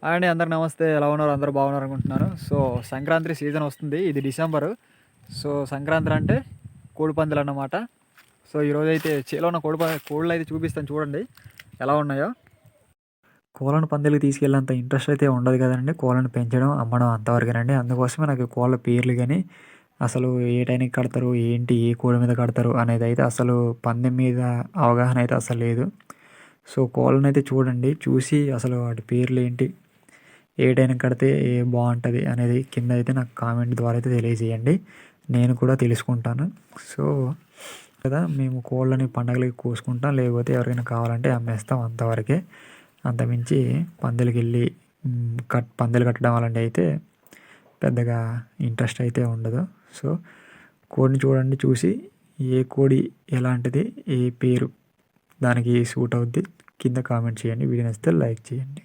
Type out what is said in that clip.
Hi అండి, అందరికి నమస్తే. ఎలా ఉన్నారు? అందరూ బాగున్నారు అనుకుంటున్నాను. సో సంక్రాంతి సీజన్ వస్తుంది. ఇది డిసెంబరు. సో సంక్రాంతి అంటే కోడిపందాలు అన్నమాట. సో ఈరోజు అయితే చేలో ఉన్న కోళ్ళు అయితే చూపిస్తాను, చూడండి ఎలా ఉన్నాయో. కోళ్ళను పందాలకి తీసుకెళ్ళేంత ఇంట్రెస్ట్ అయితే ఉండదు కదండి. కోళ్ళను పెంచడం, అమ్మడం అంతవరకేనండి. అందుకోసమే నాకు కోళ్ళ పేర్లు కానీ, అసలు ఏ టైంకి కడతారు, ఏంటి, ఏ కోడి మీద కడతారు అనేది అయితే అసలు పందెం మీద అవగాహన అయితే అసలు లేదు. సో కోళ్ళను అయితే చూడండి, చూసి అసలు వాటి పేర్లు ఏంటి, ఏ టైంకి కడితే ఏ బాగుంటుంది అనేది కింద అయితే నాకు కామెంట్ ద్వారా అయితే తెలియజేయండి. నేను కూడా తెలుసుకుంటాను. సో కదా, మేము కోళ్ళని పండగలకి కోసుకుంటాం, లేకపోతే ఎవరికైనా కావాలంటే అమ్మేస్తాం, అంతవరకే. అంతమించి పందులకి వెళ్ళి పందులు కట్టడం అలాంటివి అయితే పెద్దగా ఇంట్రెస్ట్ అయితే ఉండదు. సో కోడిని చూడండి, చూసి ఏ కోడి ఎలాంటిది, ఏ పేరు దానికి సూట్ అవుద్ది కింద కామెంట్ చేయండి. వీడియో నచ్చితే లైక్ చేయండి.